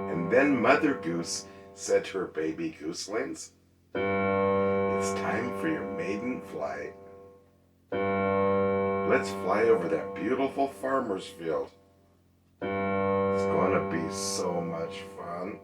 And then Mother Goose said to her baby gooselings, "It's time for your maiden flight. Let's fly over that beautiful farmer's field. It's going to be so much fun."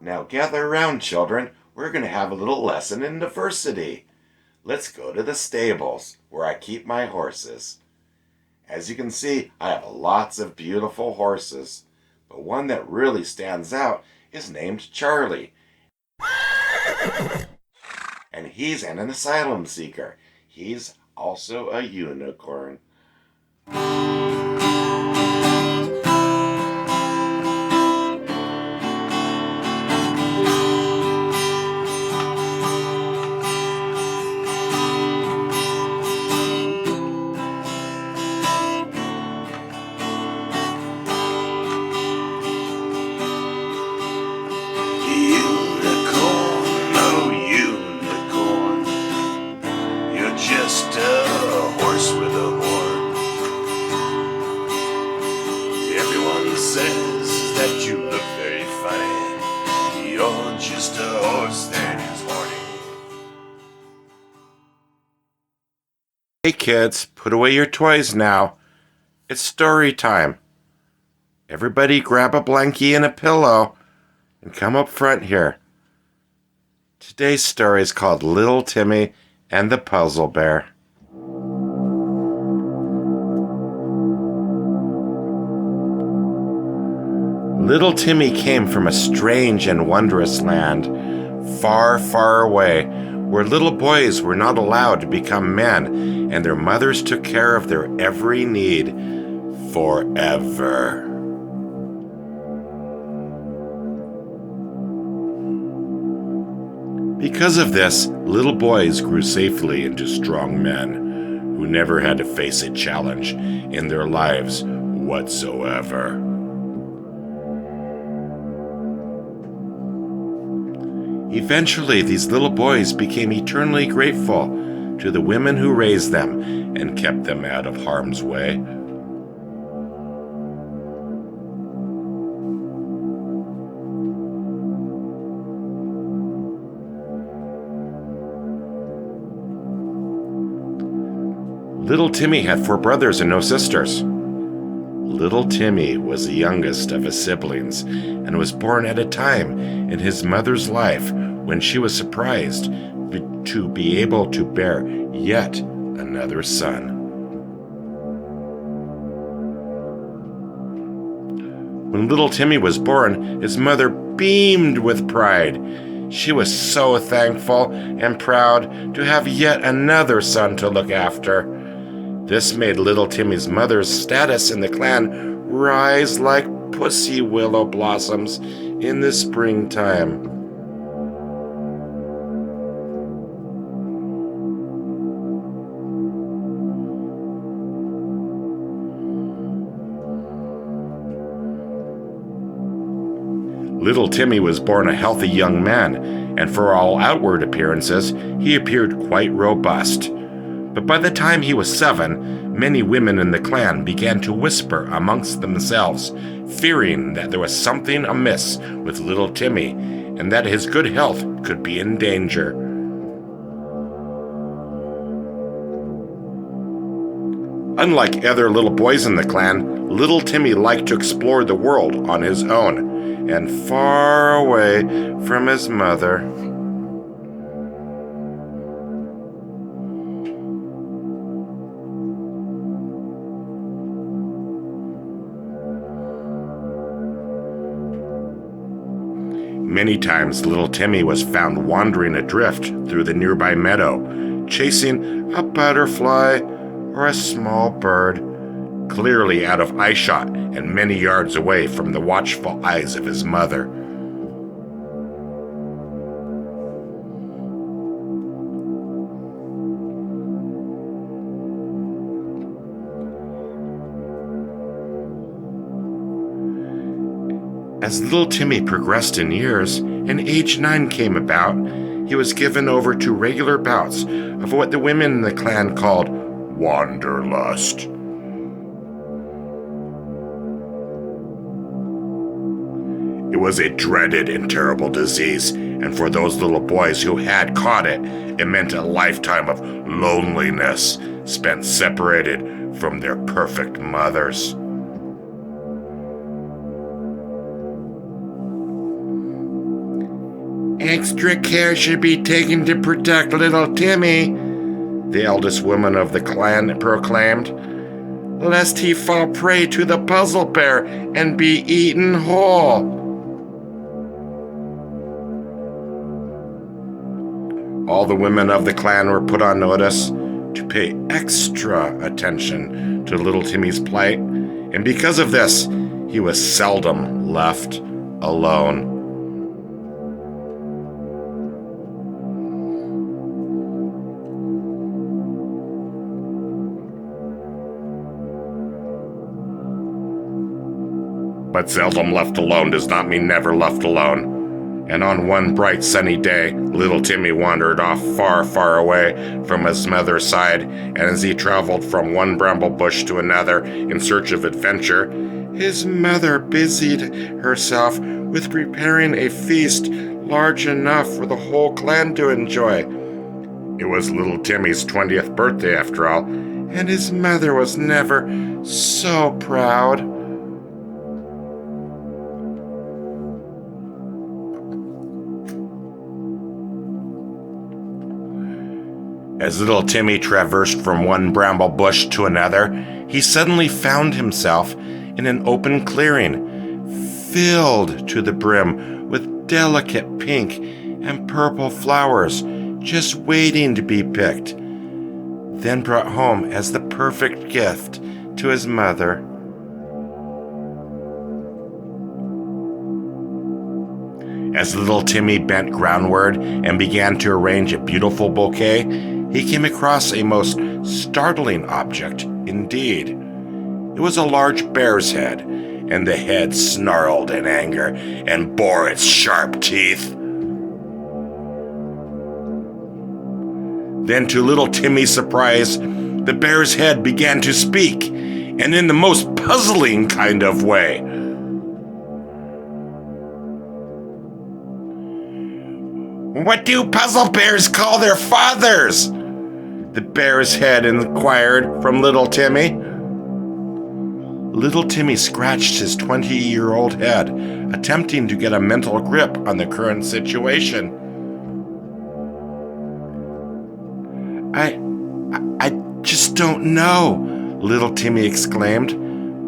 Now gather around, children. We're going to have a little lesson in diversity. Let's go to the stables where I keep my horses. As you can see, I have lots of beautiful horses, but one that really stands out is named Charlie. And he's an asylum seeker. He's also a unicorn. Just a horse with a horn. Everyone says that you look very funny. You're just a horse that is horny. Hey kids, put away your toys now. It's story time. Everybody grab a blankie and a pillow and come up front here. Today's story is called Little Timmy and the Puzzle Bear. Little Timmy came from a strange and wondrous land, far, far away, where little boys were not allowed to become men, and their mothers took care of their every need forever. Because of this, little boys grew safely into strong men who never had to face a challenge in their lives whatsoever. Eventually, these little boys became eternally grateful to the women who raised them and kept them out of harm's way. Little Timmy had 4 brothers and no sisters. Little Timmy was the youngest of his siblings and was born at a time in his mother's life when she was surprised to be able to bear yet another son. When little Timmy was born, his mother beamed with pride. She was so thankful and proud to have yet another son to look after. This made little Timmy's mother's status in the clan rise like pussy willow blossoms in the springtime. Little Timmy was born a healthy young man, and for all outward appearances, he appeared quite robust. But by the time he was 7, many women in the clan began to whisper amongst themselves, fearing that there was something amiss with little Timmy and that his good health could be in danger. Unlike other little boys in the clan, little Timmy liked to explore the world on his own and far away from his mother. Many times little Timmy was found wandering adrift through the nearby meadow, chasing a butterfly or a small bird, clearly out of eyeshot and many yards away from the watchful eyes of his mother. As little Timmy progressed in years and age 9 came about, he was given over to regular bouts of what the women in the clan called wanderlust. It was a dreaded and terrible disease, and for those little boys who had caught it, it meant a lifetime of loneliness spent separated from their perfect mothers. Extra care should be taken to protect little Timmy, the eldest woman of the clan proclaimed, lest he fall prey to the puzzle bear and be eaten whole. All the women of the clan were put on notice to pay extra attention to little Timmy's plight, and because of this, he was seldom left alone. But seldom left alone does not mean never left alone. And on one bright sunny day, little Timmy wandered off far, far away from his mother's side, and as he traveled from one bramble bush to another in search of adventure, his mother busied herself with preparing a feast large enough for the whole clan to enjoy. It was little Timmy's 20th birthday after all, and his mother was never so proud. As little Timmy traversed from one bramble bush to another, he suddenly found himself in an open clearing, filled to the brim with delicate pink and purple flowers, just waiting to be picked, then brought home as the perfect gift to his mother. As little Timmy bent groundward and began to arrange a beautiful bouquet, he came across a most startling object indeed. It was a large bear's head, and the head snarled in anger and bore its sharp teeth. Then, to little Timmy's surprise, the bear's head began to speak, and in the most puzzling kind of way. "What do puzzle bears call their fathers?" the bear's head inquired from little Timmy. Little Timmy scratched his 20-year-old head, attempting to get a mental grip on the current situation. I just don't know, little Timmy exclaimed.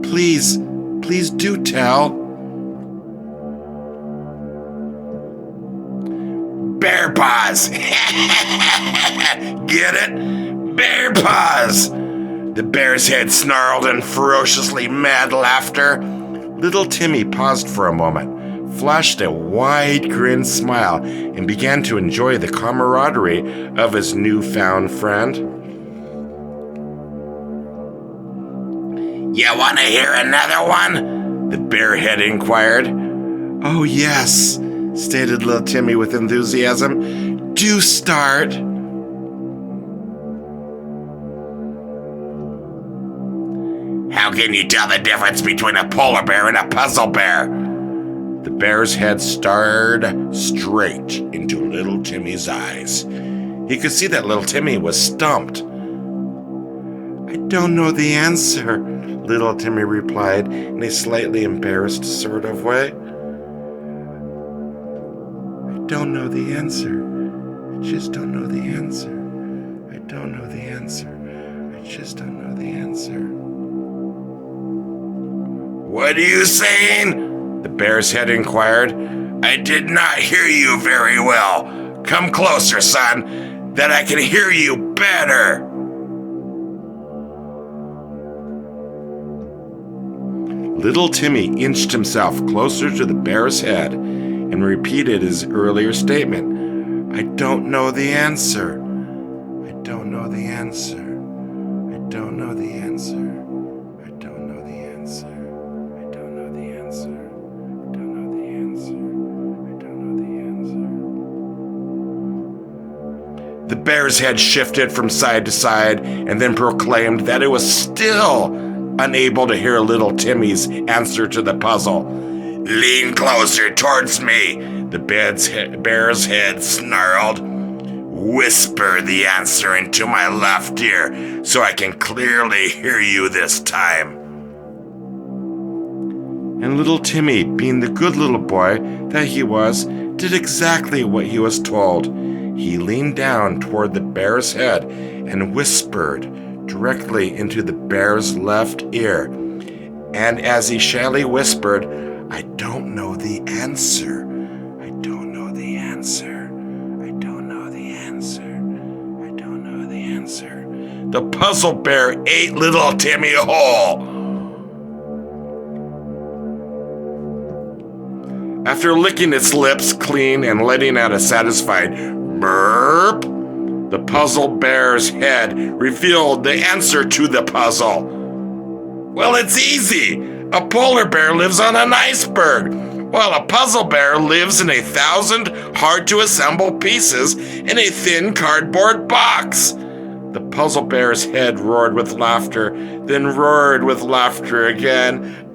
Please do tell." "Bear paws!" "Get it? Bear paws!" The bear's head snarled in ferociously mad laughter. Little Timmy paused for a moment, flashed a wide grin smile, and began to enjoy the camaraderie of his newfound friend. "You want to hear another one?" the bearhead inquired. "Oh, yes," stated little Timmy with enthusiasm. "Do start." How can you tell the difference between a polar bear and a puzzle bear? The bear's head stared straight into little Timmy's eyes. He could see that little Timmy was stumped. I don't know the answer, little Timmy replied in a slightly embarrassed sort of way. I don't know the answer. I just don't know the answer. I don't know the answer. I just don't know the answer. What are you saying? The bear's head inquired. I did not hear you very well. Come closer, son, that I can hear you better. Little Timmy inched himself closer to the bear's head and repeated his earlier statement. I don't know the answer. I don't know the answer. I don't know the answer. I don't know the answer. I don't know the answer. I don't know the answer. I don't know the answer. The bear's head shifted from side to side and then proclaimed that it was still unable to hear little Timmy's answer to the puzzle. Lean closer towards me, the bear's head snarled. Whisper the answer into my left ear so I can clearly hear you this time. And little Timmy, being the good little boy that he was, did exactly what he was told. He leaned down toward the bear's head and whispered directly into the bear's left ear. And as he shyly whispered, I don't know the answer. I don't know the answer. I don't know the answer. I don't know the answer. The puzzle bear ate little Timmy whole. After licking its lips clean and letting out a satisfied burp, the puzzle bear's head revealed the answer to the puzzle. Well, it's easy. A polar bear lives on an iceberg, while a puzzle bear lives in 1,000 hard-to-assemble pieces in a thin cardboard box. The puzzle bear's head roared with laughter, then roared with laughter again.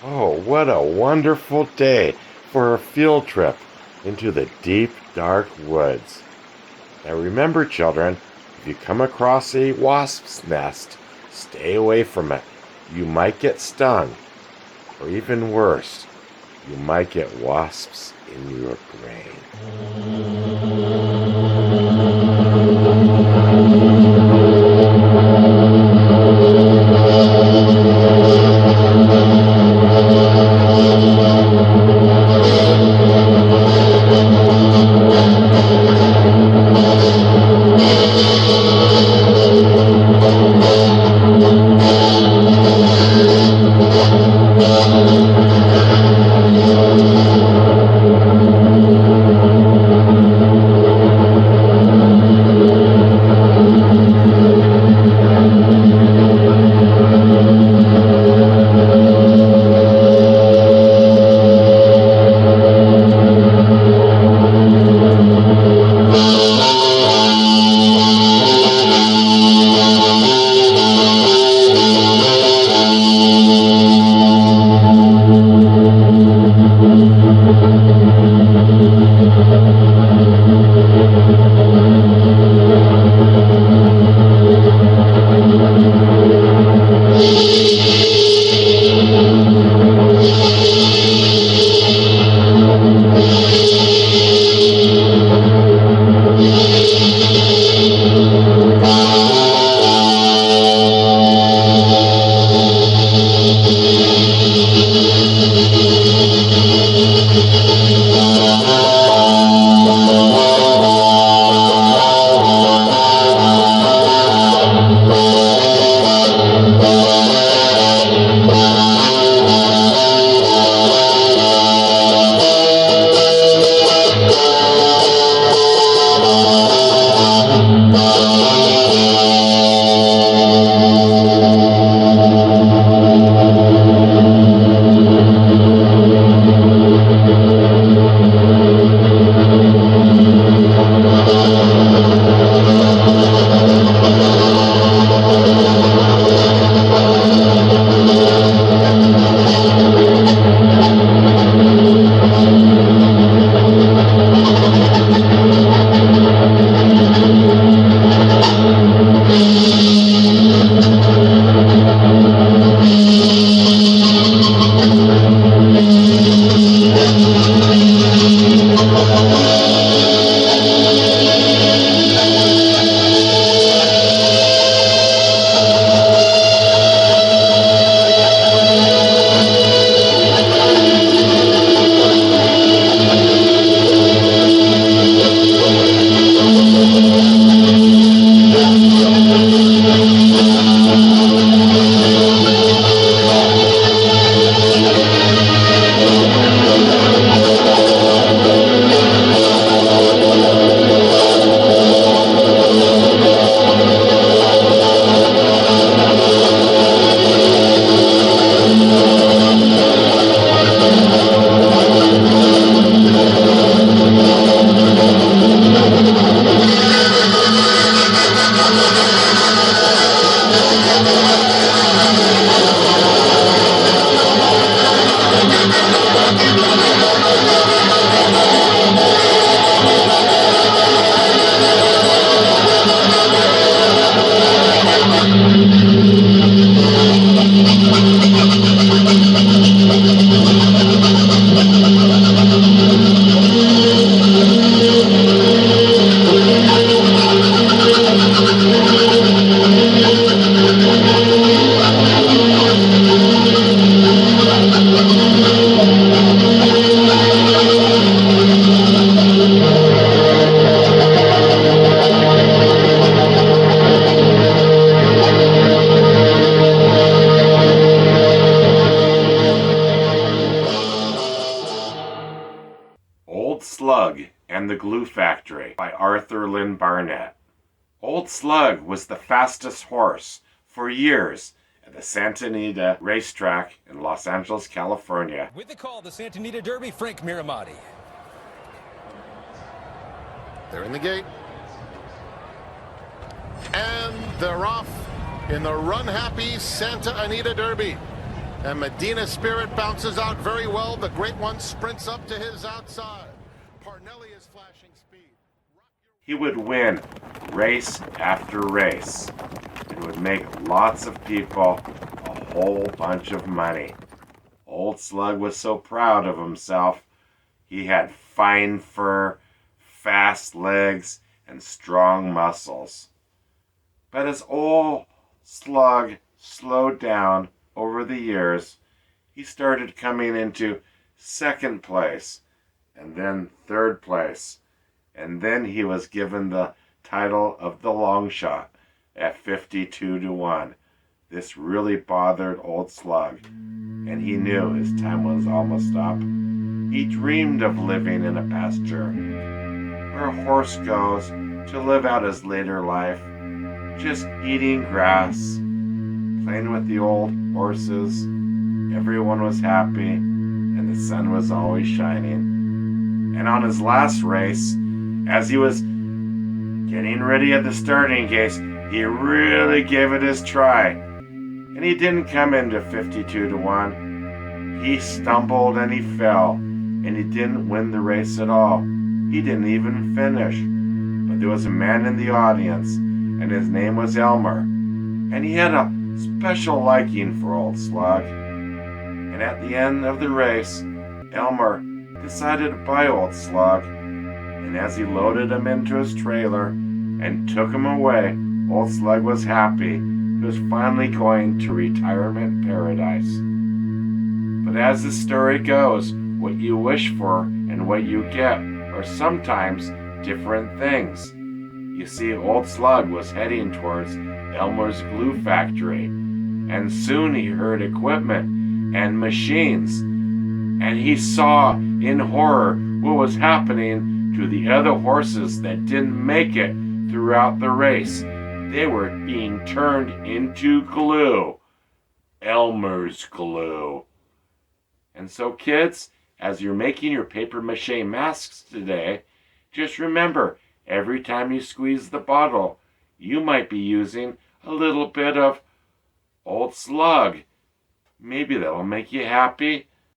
Oh, what a wonderful day for a field trip into the deep, dark woods. Now remember, children, if you come across a wasp's nest, stay away from it. You might get stung, or even worse, you might get wasps in your brain. and the Glue Factory by Arthur Lynn Barnett. Old Slug was the fastest horse for years at the Santa Anita racetrack in Los Angeles, California. With the call, the Santa Anita Derby, Frank Miramati. They're in the gate. And they're off in the run-happy Santa Anita Derby. And Medina Spirit bounces out very well. The Great One sprints up to his outside. Parnelli is flashing speed. He would win race after race. It would make lots of people a whole bunch of money. Old Slug was so proud of himself. He had fine fur, fast legs, and strong muscles. But as Old Slug slowed down over the years, he started coming into second place, and then third place, and then he was given the title of the long shot at 52-1. This really bothered Old Slug, and he knew his time was almost up. He dreamed of living in a pasture where a horse goes to live out his later life, just eating grass, playing with the old horses. Everyone was happy, and the sun was always shining. And on his last race, as he was getting ready at the starting gate, he really gave it his try. And he didn't come into 52-1. He stumbled and he fell, and he didn't win the race at all. He didn't even finish. But there was a man in the audience, and his name was Elmer. And he had a special liking for Old Slug. And at the end of the race, Elmer decided to buy Old Slug. And as he loaded him into his trailer and took him away, Old Slug was happy. He was finally going to retirement paradise. But as the story goes, what you wish for and what you get are sometimes different things. You see, Old Slug was heading towards Elmer's glue factory, and soon he heard equipment and machines, and he saw in horror what was happening to the other horses that didn't make it throughout the race. They were being turned into glue. Elmer's glue. And so kids, as you're making your paper mache masks today, just remember, every time you squeeze the bottle, you might be using a little bit of Old Slug. Maybe that'll make you happy,